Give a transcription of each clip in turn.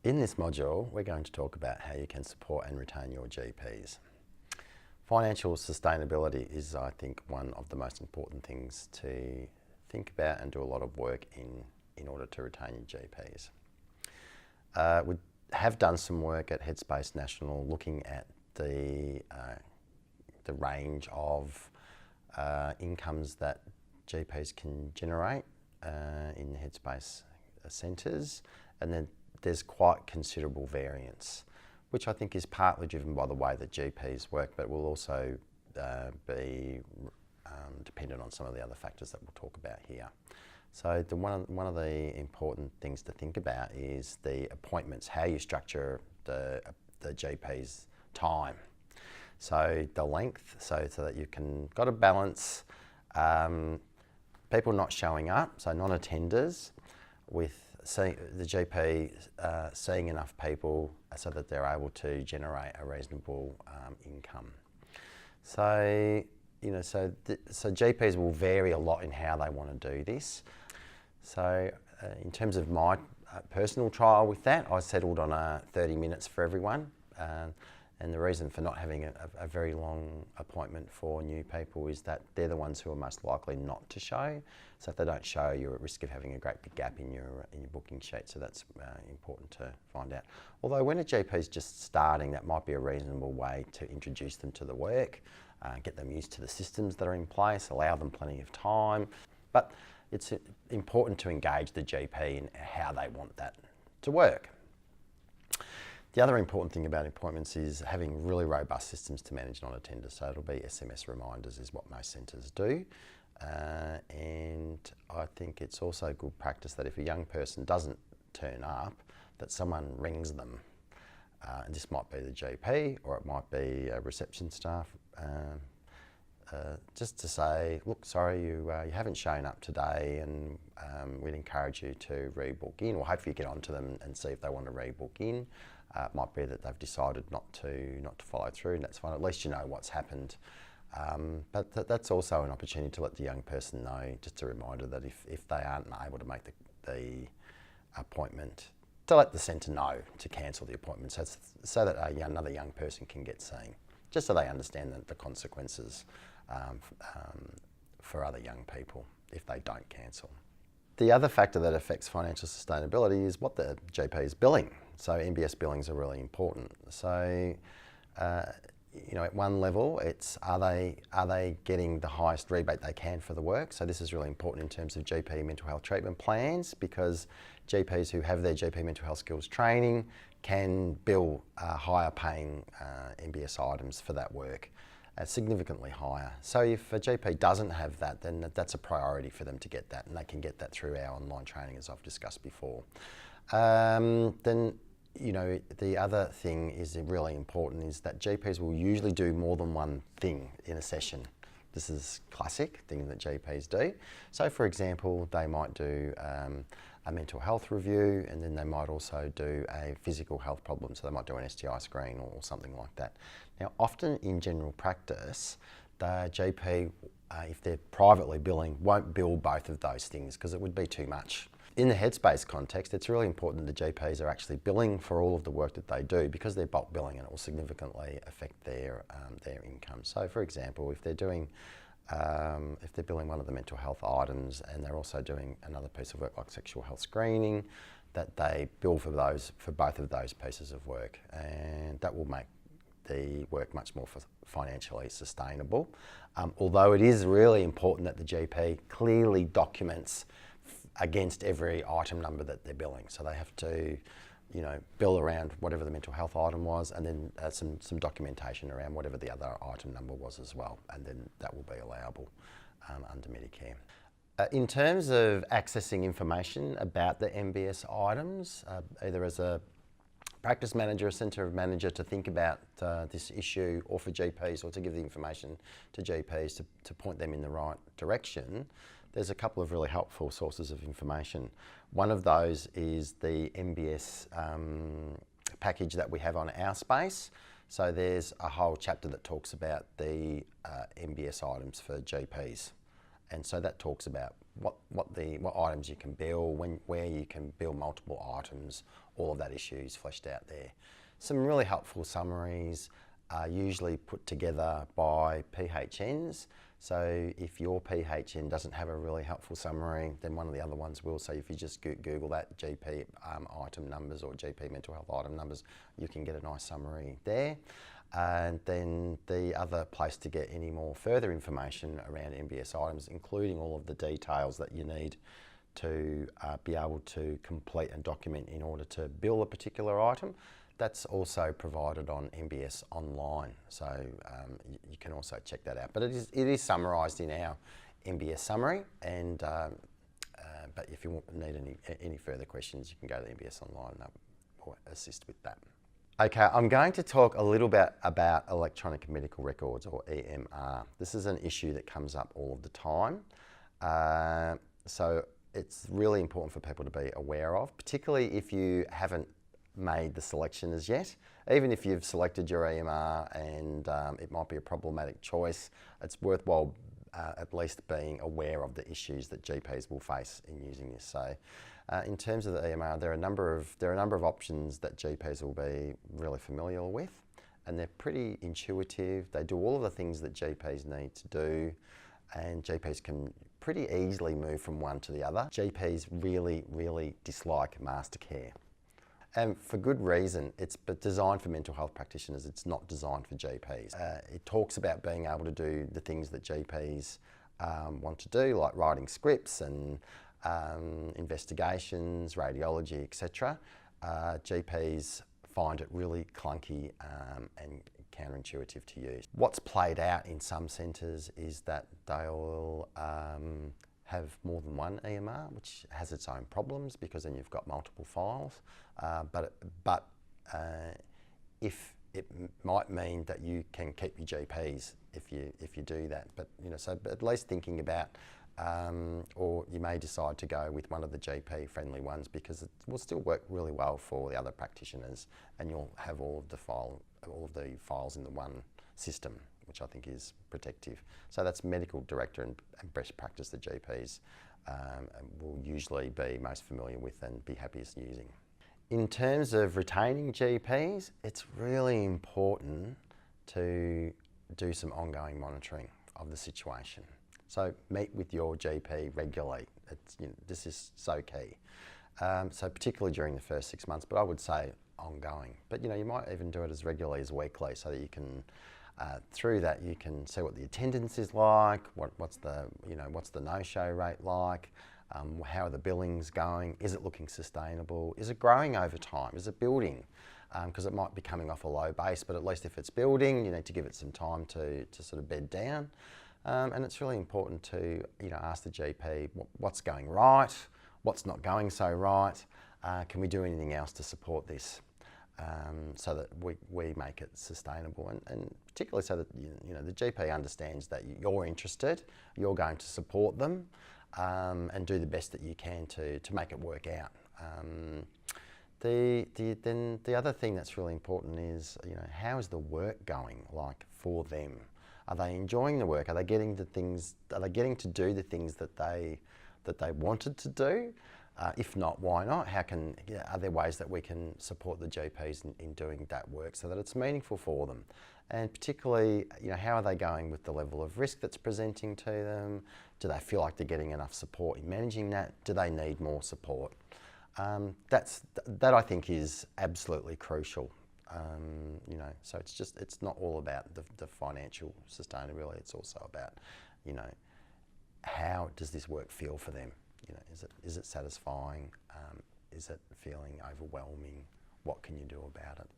In this module, we're going to talk about how you can support and retain your GPs. Financial sustainability is, I think, one of the most important things to think about and do a lot of work in order to retain your GPs. We have done some work at Headspace National looking at the range of incomes that GPs can generate in Headspace centres, and then there's quite considerable variance, which I think is partly driven by the way that GPs work, but will also be dependent on some of the other factors that we'll talk about here. So one of the important things to think about is the appointments, how you structure the GP's time. So the length, so that you can got to balance people not showing up, so non-attenders, with the GP seeing enough people so that they're able to generate a reasonable income. So so GPs will vary a lot in how they want to do this. So in terms of my personal trial with that, I settled on 30 minutes for everyone. And the reason for not having a very long appointment for new people is that they're the ones who are most likely not to show. So if they don't show, you're at risk of having a great big gap in your booking sheet. So that's important to find out. Although when a GP is just starting, that might be a reasonable way to introduce them to the work, get them used to the systems that are in place, allow them plenty of time. But it's important to engage the GP in how they want that to work. The other important thing about appointments is having really robust systems to manage non-attenders. So it'll be SMS reminders is what most centres do. And I think it's also good practice that if a young person doesn't turn up, that someone rings them. And this might be the GP or it might be reception staff, just to say, look, sorry, you haven't shown up today, and we'd encourage you to rebook in, or hopefully get onto them and see if they want to rebook in. It might be that they've decided not to follow through, and that's fine. At least you know what's happened. But that's also an opportunity to let the young person know, just a reminder that if they aren't able to make the appointment, to let the centre know to cancel the appointment, so that another young person can get seen, just so they understand the consequences for other young people if they don't cancel. The other factor that affects financial sustainability is what the GP is billing. So MBS billings are really important. So at one level, it's are they getting the highest rebate they can for the work? So this is really important in terms of GP mental health treatment plans, because GPs who have their GP mental health skills training can bill higher paying MBS items for that work. Significantly higher. So if a GP doesn't have that, then that's a priority for them to get that, and they can get that through our online training, as I've discussed before. Then, the other thing is really important is that GPs will usually do more than one thing in a session. This is classic thing that GPs do. So for example, they might do a mental health review, and then they might also do a physical health problem. So they might do an STI screen or something like that. Now, often in general practice, the GP, if they're privately billing, won't bill both of those things because it would be too much. In the Headspace context, it's really important that the GPs are actually billing for all of the work that they do, because they're bulk billing, and it will significantly affect their income. So, for example, if they're billing one of the mental health items and they're also doing another piece of work like sexual health screening, that they bill for both of those pieces of work, and that will make the work much more financially sustainable. Although it is really important that the GP clearly documents against every item number that they're billing. So they have to, bill around whatever the mental health item was, and then some documentation around whatever the other item number was as well, and then that will be allowable under Medicare. In terms of accessing information about the MBS items, either as a practice manager, a centre manager, to think about this issue, or for GPs, or to give the information to GPs to point them in the right direction, there's a couple of really helpful sources of information. One of those is the MBS package that we have on our space. So there's a whole chapter that talks about the MBS items for GPs. And so that talks about what items you can bill, where you can bill multiple items, all of that issue is fleshed out there. Some really helpful summaries are usually put together by PHNs. So if your PHN doesn't have a really helpful summary, then one of the other ones will. So if you just Google that GP item numbers or GP mental health item numbers, you can get a nice summary there. And then the other place to get any more further information around MBS items, including all of the details that you need to be able to complete and document in order to bill a particular item, that's also provided on MBS Online, so you can also check that out. But it is summarised in our MBS summary, and but if you need any further questions, you can go to MBS Online and they'll assist with that. Okay, I'm going to talk a little bit about electronic medical records, or EMR. This is an issue that comes up all of the time, so it's really important for people to be aware of, particularly if you haven't made the selection as yet. Even if you've selected your EMR and it might be a problematic choice, it's worthwhile at least being aware of the issues that GPs will face in using this. So in terms of the EMR, there are a number of options that GPs will be really familiar with, and they're pretty intuitive. They do all of the things that GPs need to do, and GPs can pretty easily move from one to the other. GPs really dislike master care. And for good reason. It's designed for mental health practitioners, it's not designed for GPs. It talks about being able to do the things that GPs want to do, like writing scripts and investigations, radiology, etc. GPs find it really clunky and counterintuitive to use. What's played out in some centres is that they'll have more than one EMR, which has its own problems because then you've got multiple files. But if it might mean that you can keep your GPs if you do that. But so at least thinking about, or you may decide to go with one of the GP friendly ones because it will still work really well for the other practitioners, and you'll have all of the files in the one system, which I think is protective. So that's medical director and best practice that GPs will usually be most familiar with and be happiest using. In terms of retaining GPs, it's really important to do some ongoing monitoring of the situation. So meet with your GP regularly. This is so key. So particularly during the first 6 months, but I would say ongoing. But you might even do it as regularly as weekly, so that you can through that you can see what the attendance is like, what's the no-show rate like, how are the billings going, is it looking sustainable, is it growing over time, is it building? Because it might be coming off a low base, but at least if it's building, you need to give it some time to sort of bed down. And it's really important to ask the GP what's going right, what's not going so right, can we do anything else to support this? So that we make it sustainable, and particularly so that the GP understands that you're interested, you're going to support them, and do the best that you can to make it work out. Then the other thing that's really important is how is the work going like for them? Are they enjoying the work? Are they getting to do the things that they wanted to do? If not, why not? Are there ways that we can support the GPs in doing that work so that it's meaningful for them? And particularly, how are they going with the level of risk that's presenting to them? Do they feel like they're getting enough support in managing that? Do they need more support? That I think is absolutely crucial. So it's not all about the financial sustainability. It's also about, how does this work feel for them? Is it satisfying? Is it feeling overwhelming? What can you do about it?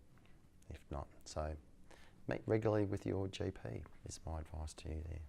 If not, so meet regularly with your GP is my advice to you there.